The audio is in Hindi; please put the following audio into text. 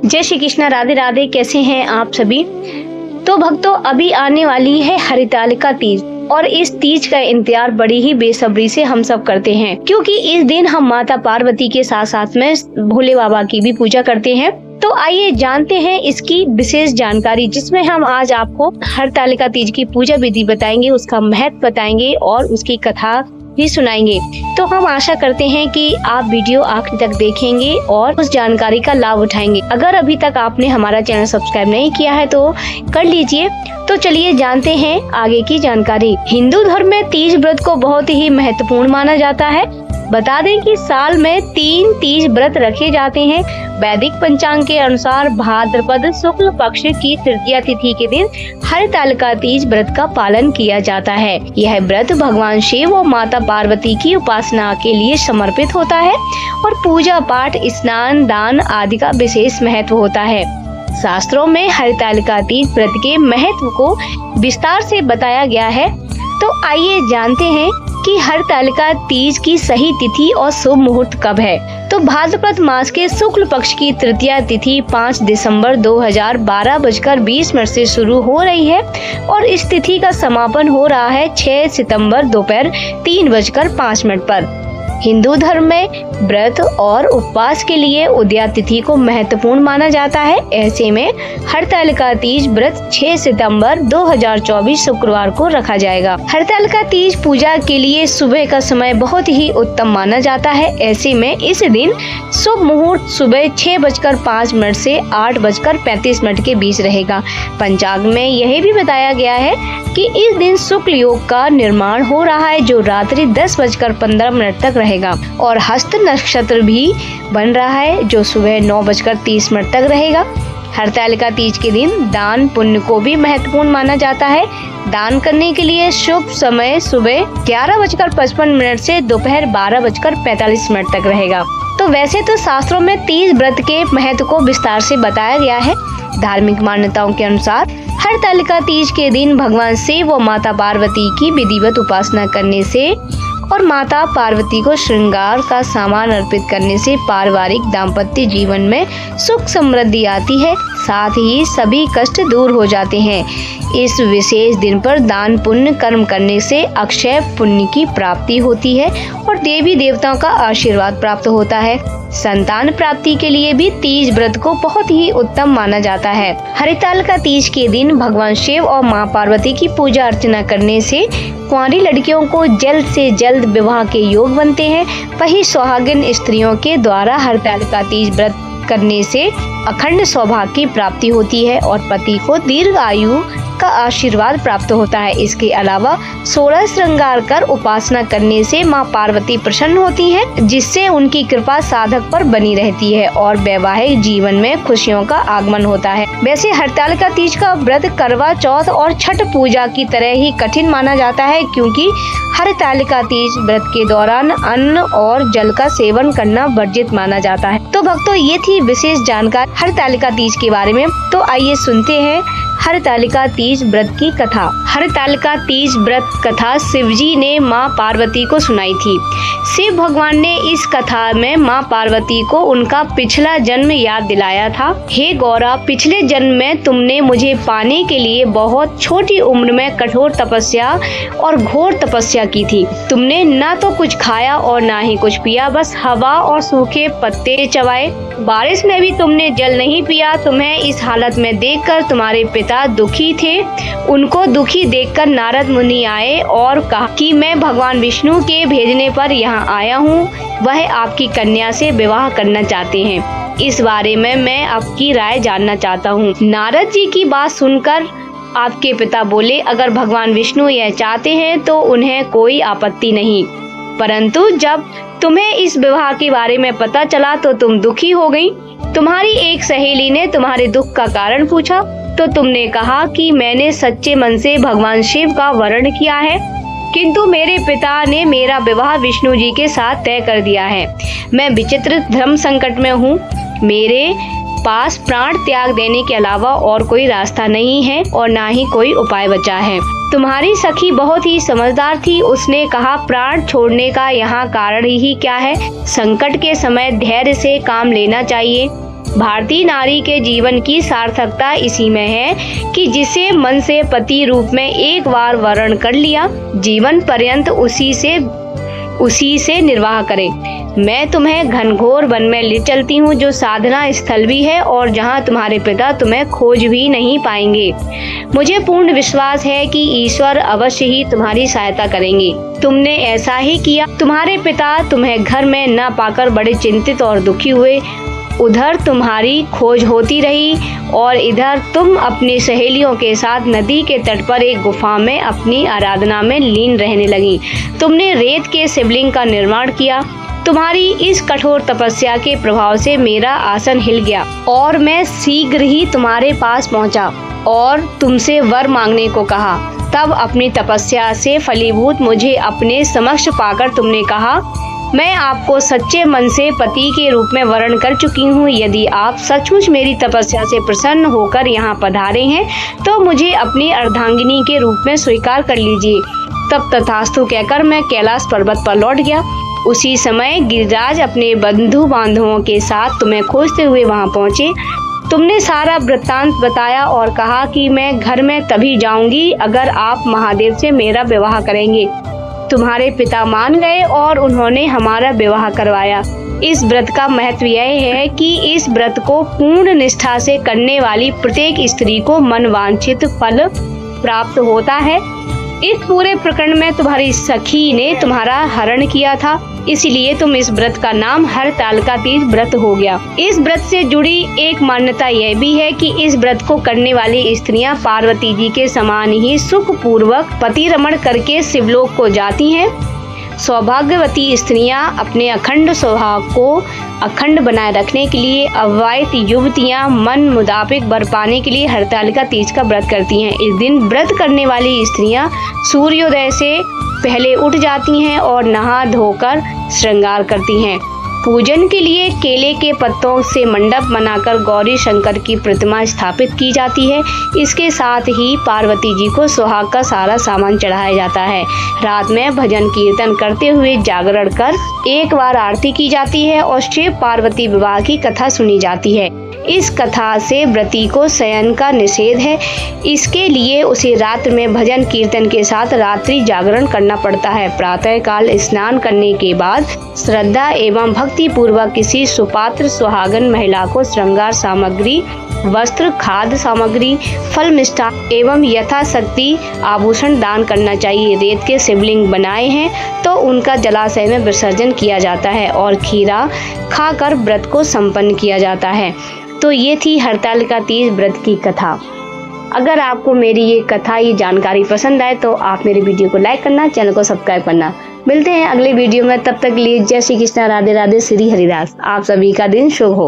जय श्री कृष्णा, राधे राधे। कैसे हैं आप सभी। तो भक्तों, अभी आने वाली है हरितालिका तीज और इस तीज का इंतजार बड़ी ही बेसब्री से हम सब करते हैं, क्योंकि इस दिन हम माता पार्वती के साथ साथ में भोले बाबा की भी पूजा करते हैं। तो आइए जानते हैं इसकी विशेष जानकारी, जिसमें हम आज आपको हरितालिका तीज की पूजा विधि बताएंगे, उसका महत्व बताएंगे और उसकी कथा भी सुनाएंगे। तो हम आशा करते हैं कि आप वीडियो आखिर तक देखेंगे और उस जानकारी का लाभ उठाएंगे। अगर अभी तक आपने हमारा चैनल सब्सक्राइब नहीं किया है तो कर लीजिए। तो चलिए जानते हैं आगे की जानकारी। हिंदू धर्म में तीज व्रत को बहुत ही महत्वपूर्ण माना जाता है। बता दें कि साल में 3 तीज व्रत रखे जाते हैं। वैदिक पंचांग के अनुसार भाद्रपद शुक्ल पक्ष की तृतीया तिथि के दिन हरितालिका तीज व्रत का पालन किया जाता है। यह व्रत भगवान शिव और माता पार्वती की उपासना के लिए समर्पित होता है और पूजा पाठ, स्नान, दान आदि का विशेष महत्व होता है। शास्त्रों में हरितालिका तीज व्रत के महत्व को विस्तार से बताया गया है। तो आइए जानते हैं कि हरितालिका तीज की सही तिथि और शुभ मुहूर्त कब है। तो भाद्रपद मास के शुक्ल पक्ष की तृतीया तिथि 5 दिसंबर 2012 बजकर 20 मिनट से शुरू हो रही है और इस तिथि का समापन हो रहा है 6 सितंबर दोपहर 3 बजकर 5 मिनट पर। हिंदू धर्म में व्रत और उपवास के लिए उदया तिथि को महत्वपूर्ण माना जाता है। ऐसे में हरितालिका तीज व्रत 6 सितंबर 2024 शुक्रवार को रखा जाएगा। हरितालिका तीज पूजा के लिए सुबह का समय बहुत ही उत्तम माना जाता है। ऐसे में इस दिन शुभ मुहूर्त सुबह 6:05 से 8:35 के बीच रहेगा। पंचांग में यह भी बताया गया है कि इस दिन शुक्ल योग का निर्माण हो रहा है, जो रात्रि 10:15 तक रहेगा और हस्त नक्षत्र भी बन रहा है, जो सुबह 9:30 तक रहेगा। हरितालिका तीज के दिन दान पुण्य को भी महत्वपूर्ण माना जाता है। दान करने के लिए शुभ समय सुबह 11:55 से दोपहर 12:45 तक रहेगा। तो वैसे तो शास्त्रों में तीज व्रत के महत्व को विस्तार से बताया गया है। धार्मिक मान्यताओं के अनुसार हरितालिका तीज के दिन भगवान शिव व माता पार्वती की विधिवत उपासना करने से और माता पार्वती को श्रृंगार का सामान अर्पित करने से पारिवारिक दाम्पत्य जीवन में सुख समृद्धि आती है, साथ ही सभी कष्ट दूर हो जाते हैं। इस विशेष दिन पर दान पुण्य कर्म करने से अक्षय पुण्य की प्राप्ति होती है और देवी देवताओं का आशीर्वाद प्राप्त होता है। संतान प्राप्ति के लिए भी तीज व्रत को बहुत ही उत्तम माना जाता है। हरितालिका तीज के दिन भगवान शिव और मां पार्वती की पूजा अर्चना करने से कुंवारी लड़कियों को जल्द से जल्द विवाह के योग बनते हैं। वही सुहागिन स्त्रियों के द्वारा हरितालिका तीज व्रत करने से अखंड सौभाग्य की प्राप्ति होती है और पति को दीर्घ आयु का आशीर्वाद प्राप्त होता है। इसके अलावा 16 श्रृंगार कर उपासना करने से मां पार्वती प्रसन्न होती है, जिससे उनकी कृपा साधक पर बनी रहती है और वैवाहिक जीवन में खुशियों का आगमन होता है। वैसे हरितालिका तीज का व्रत करवा चौथ और छठ पूजा की तरह ही कठिन माना जाता है, क्योंकि हरितालिका तीज व्रत के दौरान अन्न और जल का सेवन करना वर्जित माना जाता है। तो भक्तों, ये थी विशेष जानकारी हरितालिका तीज के बारे में। तो आइए सुनते हैं हरितालिका तीज व्रत की कथा। हरितालिका तीज व्रत कथा शिवजी ने मां पार्वती को सुनाई थी। शिव भगवान ने इस कथा में मां पार्वती को उनका पिछला जन्म याद दिलाया था। हे गौरा, पिछले जन्म में तुमने मुझे पाने के लिए बहुत छोटी उम्र में कठोर तपस्या और घोर तपस्या की थी। तुमने ना तो कुछ खाया और ना ही कुछ पिया, बस हवा और सूखे पत्ते चबाए। बारिश में भी तुमने जल नहीं पिया। तुम्हें इस हालत में देखकर तुम्हारे पिता दुखी थे। उनको दुखी देखकर नारद मुनि आए और कहा कि मैं भगवान विष्णु के भेजने पर यहाँ आया हूँ। वह आपकी कन्या से विवाह करना चाहते हैं। इस बारे में मैं आपकी राय जानना चाहता हूँ। नारद जी की बात सुनकर आपके पिता बोले, अगर भगवान विष्णु यह चाहते हैं तो उन्हें कोई आपत्ति नहीं, परंतु जब तुम्हें इस विवाह के बारे में पता चला तो तुम दुखी हो गई। तुम्हारी एक सहेली ने तुम्हारे दुख का कारण पूछा तो तुमने कहा कि मैंने सच्चे मन से भगवान शिव का वर्ण किया है, किंतु मेरे पिता ने मेरा विवाह विष्णु जी के साथ तय कर दिया है। मैं विचित्र धर्म संकट में हूँ। मेरे पास प्राण त्याग देने के अलावा और कोई रास्ता नहीं है और ना ही कोई उपाय बचा है। तुम्हारी सखी बहुत ही समझदार थी। उसने कहा, प्राण छोड़ने का यहाँ कारण ही क्या है? संकट के समय धैर्य से काम लेना चाहिए। भारतीय नारी के जीवन की सार्थकता इसी में है कि जिसे मन से पति रूप में एक बार वर्ण कर लिया, जीवन पर्यंत उसी से निर्वाह करे। मैं तुम्हें घनघोर वन में ले चलती हूँ, जो साधना स्थल भी है और जहाँ तुम्हारे पिता तुम्हें खोज भी नहीं पाएंगे। मुझे पूर्ण विश्वास है कि ईश्वर अवश्य ही तुम्हारी सहायता करेंगे। तुमने ऐसा ही किया। तुम्हारे पिता तुम्हें घर में न पाकर बड़े चिंतित और दुखी हुए। उधर तुम्हारी खोज होती रही और इधर तुम अपनी सहेलियों के साथ नदी के तट पर एक गुफा में अपनी आराधना में लीन रहने लगी। तुमने रेत के शिवलिंग का निर्माण किया। तुम्हारी इस कठोर तपस्या के प्रभाव से मेरा आसन हिल गया और मैं शीघ्र ही तुम्हारे पास पहुंचा और तुमसे वर मांगने को कहा। तब अपनी तपस्या से फलीभूत मुझे अपने समक्ष पाकर तुमने कहा, मैं आपको सच्चे मन से पति के रूप में वर्ण कर चुकी हूँ। यदि आप सचमुच मेरी तपस्या से प्रसन्न होकर यहाँ पधारे हैं तो मुझे अपनी अर्धांगिनी के रूप में स्वीकार कर लीजिए। तब तथास्तु कहकर मैं कैलाश पर्वत पर लौट गया। उसी समय गिरिराज अपने बंधु बांधवों के साथ तुम्हें खोजते हुए वहाँ पहुँचे। तुमने सारा वृत्तांत बताया और कहा कि मैं घर में तभी जाऊंगी अगर आप महादेव से मेरा विवाह करेंगे। तुम्हारे पिता मान गए और उन्होंने हमारा विवाह करवाया। इस व्रत का महत्व यह है कि इस व्रत को पूर्ण निष्ठा से करने वाली प्रत्येक स्त्री को मनवांछित फल प्राप्त होता है। इस पूरे प्रकरण में तुम्हारी सखी ने तुम्हारा हरण किया था, इसलिए तुम इस व्रत का नाम हरतालिका तीज व्रत हो गया। इस व्रत से जुड़ी एक मान्यता यह भी है कि इस व्रत को करने वाली स्त्रियां पार्वती जी के समान ही सुख पूर्वक पति रमण करके शिवलोक को जाती हैं। सौभाग्यवती स्त्रियां अपने अखंड स्वभाव को अखंड बनाए रखने के लिए, अविवाहित युवतियां मन मुताबिक वर पाने के लिए हरतालिका तीज का व्रत करती हैं। इस दिन व्रत करने वाली स्त्रियां सूर्योदय से पहले उठ जाती हैं और नहा धोकर श्रृंगार करती हैं। पूजन के लिए केले के पत्तों से मंडप बनाकर गौरी शंकर की प्रतिमा स्थापित की जाती है। इसके साथ ही पार्वती जी को सुहाग का सारा सामान चढ़ाया जाता है। रात में भजन कीर्तन करते हुए जागरण कर एक बार आरती की जाती है और शिव पार्वती विवाह की कथा सुनी जाती है। इस कथा से व्रती को शयन का निषेध है, इसके लिए उसे रात्र में भजन कीर्तन के साथ रात्रि जागरण करना पड़ता है। प्रातः काल स्नान करने के बाद श्रद्धा एवं भक्ति पूर्वक किसी सुपात्र सुहागन महिला को श्रृंगार सामग्री, वस्त्र, खाद्य सामग्री, फल, मिष्ठान एवं यथाशक्ति आभूषण दान करना चाहिए। रेत के शिवलिंग बनाए हैं तो उनका जलाशय में विसर्जन किया जाता है और खीरा खाकर व्रत को संपन्न किया जाता है। तो ये थी हरतालिका तीज व्रत की कथा। अगर आपको मेरी ये कथा, ये जानकारी पसंद आए तो आप मेरे वीडियो को लाइक करना, चैनल को सब्सक्राइब करना। मिलते हैं अगले वीडियो में, तब तक के लिए जय श्री कृष्णा, राधे राधे, श्री हरिदास। आप सभी का दिन शुभ हो।